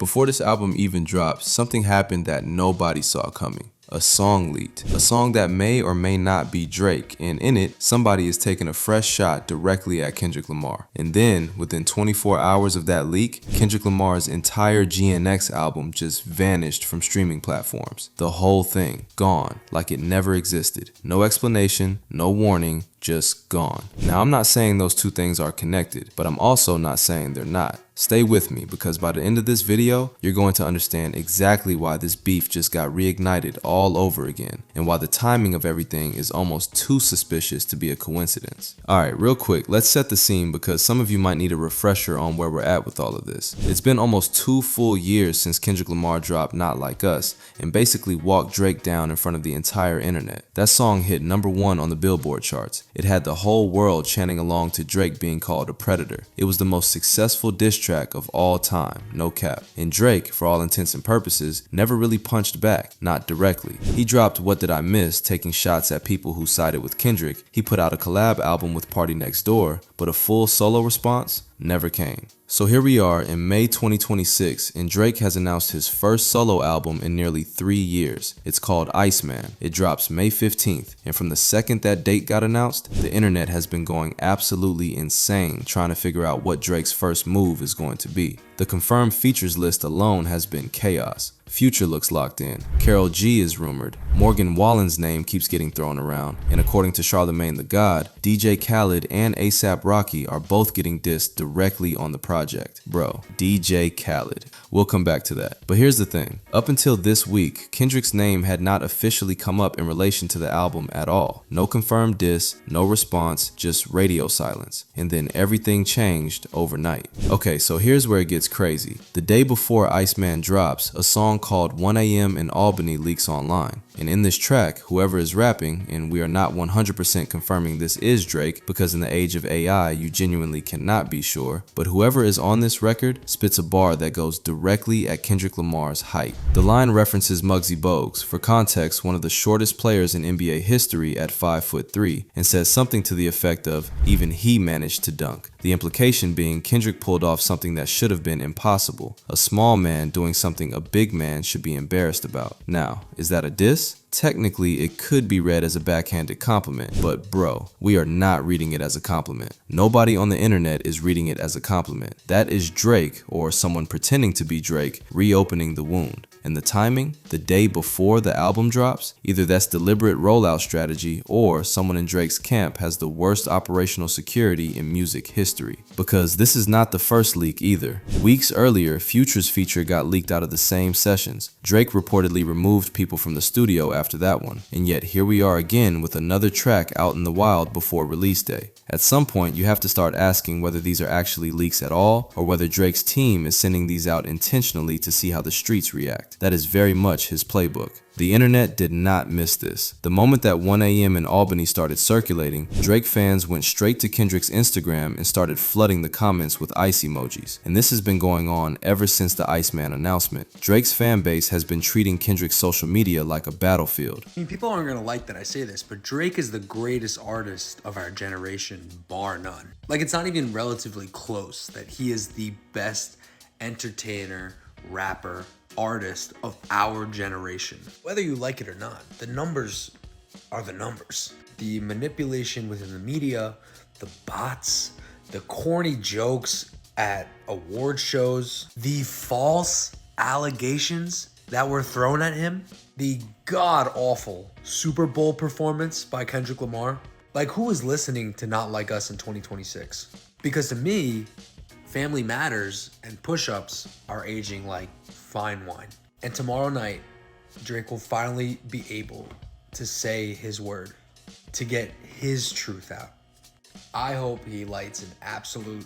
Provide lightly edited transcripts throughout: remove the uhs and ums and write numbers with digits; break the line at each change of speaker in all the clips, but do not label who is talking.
before this album even dropped, something happened that nobody saw coming. A song leaked. A song that may or may not be Drake, and in it, somebody is taking a fresh shot directly at Kendrick Lamar. And then, within 24 hours of that leak, Kendrick Lamar's entire GNX album just vanished from streaming platforms. The whole thing, gone, like it never existed. No explanation, no warning, just gone. Now, I'm not saying those two things are connected, but I'm also not saying they're not. Stay with me, because by the end of this video, you're going to understand exactly why this beef just got reignited all over again, and why the timing of everything is almost too suspicious to be a coincidence. Alright, real quick, let's set the scene because some of you might need a refresher on where we're at with all of this. It's been almost 2 full years since Kendrick Lamar dropped Not Like Us, and basically walked Drake down in front of the entire internet. That song hit #1 on the Billboard charts. It had the whole world chanting along to Drake being called a predator. It was the most successful diss track of all time, no cap. And Drake, for all intents and purposes, never really punched back, not directly. He dropped What Did I Miss, taking shots at people who sided with Kendrick. He put out a collab album with Party Next Door, but a full solo response never came. So here we are in May 2026, and Drake has announced his first solo album in nearly 3 years. It's called Iceman. It drops May 15th, and from the second that date got announced, the internet has been going absolutely insane trying to figure out what Drake's first move is going to be. The confirmed features list alone has been chaos. Future looks locked in. Karol G is rumored. Morgan Wallen's name keeps getting thrown around. And according to Charlemagne the God, DJ Khaled and A$AP Rocky are both getting dissed directly on the project. Bro, DJ Khaled. We'll come back to that. But here's the thing. Up until this week, Kendrick's name had not officially come up in relation to the album at all. No confirmed diss, no response, just radio silence. And then everything changed overnight. Okay, so here's where it gets crazy. The day before Iceman drops, a song called 1 AM in Albany leaks online. And in this track, whoever is rapping, and we are not 100% confirming this is Drake because in the age of AI, you genuinely cannot be sure, but whoever is on this record spits a bar that goes directly at Kendrick Lamar's height. The line references Muggsy Bogues, for context one of the shortest players in NBA history at 5'3", and says something to the effect of, even he managed to dunk. The implication being Kendrick pulled off something that should have been impossible. A small man doing something a big man should be embarrassed about. Now, is that a diss? Technically, it could be read as a backhanded compliment, but bro, we are not reading it as a compliment. Nobody on the internet is reading it as a compliment. That is Drake, or someone pretending to be Drake, reopening the wound. And the timing, the day before the album drops, either that's deliberate rollout strategy or someone in Drake's camp has the worst operational security in music history. Because this is not the first leak either. Weeks earlier, Future's feature got leaked out of the same sessions. Drake reportedly removed people from the studio after that one. And yet here we are again with another track out in the wild before release day. At some point, you have to start asking whether these are actually leaks at all, or whether Drake's team is sending these out intentionally to see how the streets react. That is very much his playbook. The internet did not miss this. The moment that 1 AM in Albany started circulating, Drake fans went straight to Kendrick's Instagram and started flooding the comments with ice emojis. And this has been going on ever since the Iceman announcement. Drake's fan base has been treating Kendrick's social media like a battlefield.
I mean, people aren't gonna like that I say this, but Drake is the greatest artist of our generation, bar none. Like, it's not even relatively close that he is the best entertainer, rapper, artist of our generation. Whether you like it or not, the numbers are the numbers. The manipulation within the media, the bots, the corny jokes at award shows, the false allegations that were thrown at him, the god-awful Super Bowl performance by Kendrick Lamar. Like, who is listening to Not Like Us in 2026? Because to me, Family Matters and Push-Ups are aging like fine wine. And tomorrow night, Drake will finally be able to say his word, to get his truth out. I hope he lights an absolute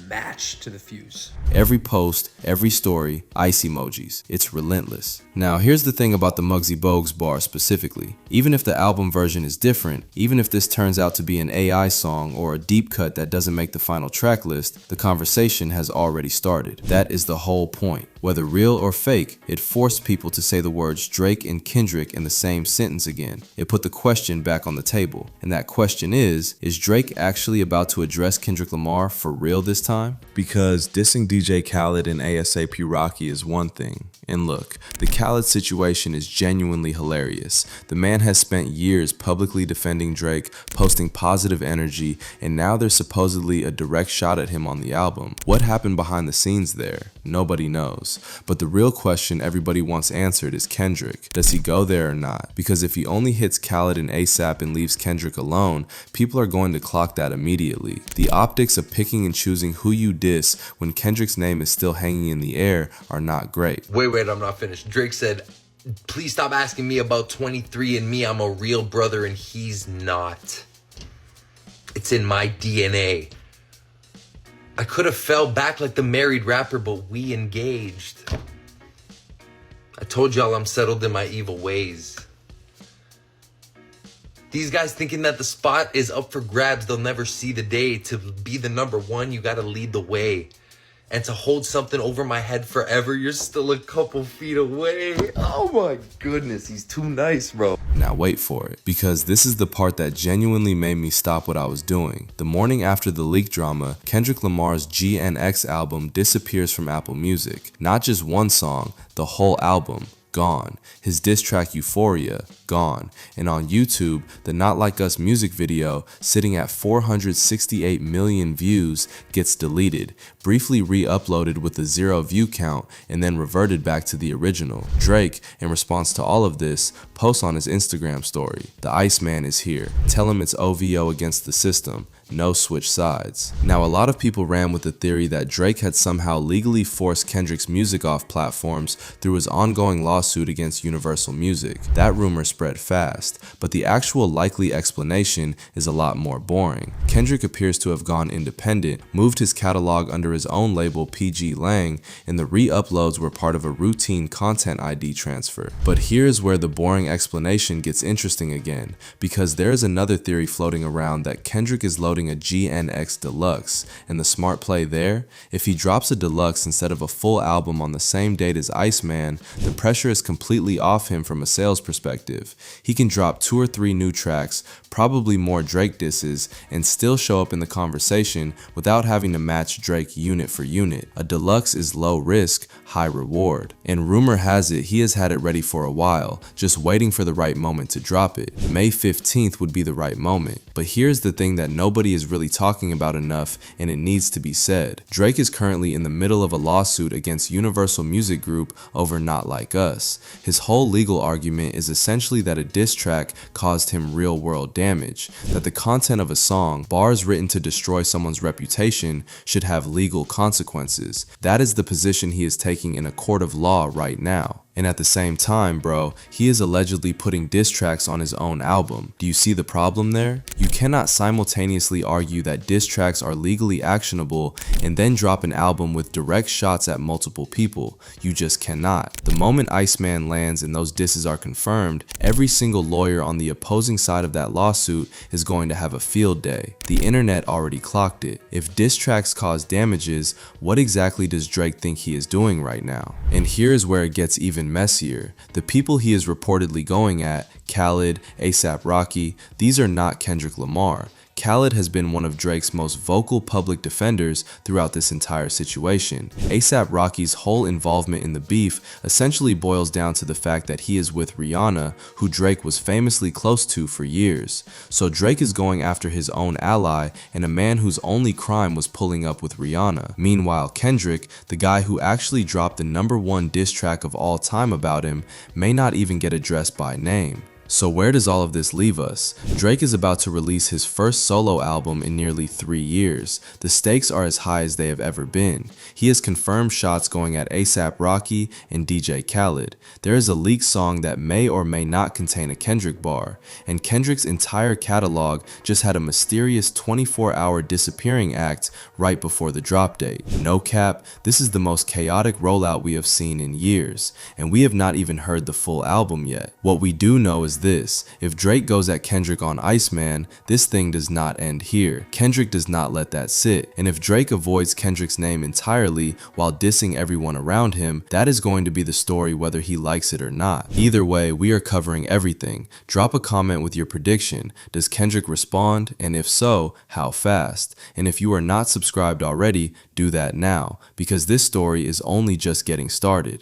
match to the fuse.
Every post, every story, ice emojis. It's relentless. Now, here's the thing about the Muggsy Bogues bar specifically. Even if the album version is different, even if this turns out to be an AI song or a deep cut that doesn't make the final track list, the conversation has already started. That is the whole point. Whether real or fake, it forced people to say the words Drake and Kendrick in the same sentence again. It put the question back on the table. And that question is Drake actually about to address Kendrick Lamar for real this time? Because dissing DJ Khaled and ASAP Rocky is one thing. And look, the Khaled situation is genuinely hilarious. The man has spent years publicly defending Drake, posting positive energy, and now there's supposedly a direct shot at him on the album. What happened behind the scenes there? Nobody knows. But the real question everybody wants answered is Kendrick. Does he go there or not? Because if he only hits Khaled and ASAP and leaves Kendrick alone, people are going to clock that immediately. The optics of picking and choosing who you diss when Kendrick's name is still hanging in the air are not great.
Wait, I'm not finished. Drake said, please stop asking me about 23 and me. I'm a real brother and he's not. It's in my DNA. I could have fell back like the married rapper, but we engaged. I told y'all I'm settled in my evil ways. These guys thinking that the spot is up for grabs, they'll never see the day. To be the number one, you gotta lead the way. And to hold something over my head forever, you're still a couple feet away. Oh my goodness, he's too nice, bro.
Now wait for it, because this is the part that genuinely made me stop what I was doing. The morning after the leak drama, Kendrick Lamar's GNX album disappears from Apple Music. Not just one song, the whole album. Gone. His diss track Euphoria, gone. And on YouTube, the Not Like Us music video, sitting at 468 million views, gets deleted, briefly re-uploaded with a 0 view count, and then reverted back to the original. Drake, in response to all of this, posts on his Instagram story, "The Iceman is here. Tell him it's OVO against the system. No switch sides." Now, a lot of people ran with the theory that Drake had somehow legally forced Kendrick's music off platforms through his ongoing lawsuit against Universal Music. That rumor spread fast, but the actual likely explanation is a lot more boring. Kendrick appears to have gone independent, moved his catalog under his own label PG Lang, and the re-uploads were part of a routine content ID transfer. But here's where the boring explanation gets interesting again, because there is another theory floating around that Kendrick is loading a GNX Deluxe, and the smart play there? If he drops a deluxe instead of a full album on the same date as Iceman, the pressure is completely off him from a sales perspective. He can drop 2 or 3 new tracks, probably more Drake disses, and still show up in the conversation without having to match Drake unit for unit. A deluxe is low risk, high reward. And rumor has it he has had it ready for a while, just waiting for the right moment to drop it. May 15th would be the right moment. But here's the thing that nobody is really talking about enough, and it needs to be said. Drake is currently in the middle of a lawsuit against Universal Music Group over Not Like Us. His whole legal argument is essentially that a diss track caused him real-world damage, that the content of a song, bars written to destroy someone's reputation, should have legal consequences. That is the position he is taking in a court of law right now. And at the same time, bro, he is allegedly putting diss tracks on his own album. Do you see the problem there? You cannot simultaneously argue that diss tracks are legally actionable and then drop an album with direct shots at multiple people. You just cannot. The moment Iceman lands and those disses are confirmed, every single lawyer on the opposing side of that lawsuit is going to have a field day. The internet already clocked it. If diss tracks cause damages, what exactly does Drake think he is doing right now? And here is where it gets even messier. The people he is reportedly going at, Khaled, ASAP Rocky, these are not Kendrick Lamar. Khaled has been one of Drake's most vocal public defenders throughout this entire situation. ASAP Rocky's whole involvement in the beef essentially boils down to the fact that he is with Rihanna, who Drake was famously close to for years. So Drake is going after his own ally and a man whose only crime was pulling up with Rihanna. Meanwhile, Kendrick, the guy who actually dropped the #1 diss track of all time about him, may not even get addressed by name. So where does all of this leave us? Drake is about to release his first solo album in nearly 3 years. The stakes are as high as they have ever been. He has confirmed shots going at ASAP Rocky and DJ Khaled. There is a leaked song that may or may not contain a Kendrick bar, and Kendrick's entire catalog just had a mysterious 24-hour disappearing act right before the drop date. No cap, this is the most chaotic rollout we have seen in years, and we have not even heard the full album yet. What we do know is this: if Drake goes at Kendrick on Iceman, this thing does not end here. Kendrick does not let that sit. And if Drake avoids Kendrick's name entirely while dissing everyone around him, that is going to be the story whether he likes it or not. Either way, we are covering everything. Drop a comment with your prediction. Does Kendrick respond? And if so, how fast? And if you are not subscribed already, do that now, because this story is only just getting started.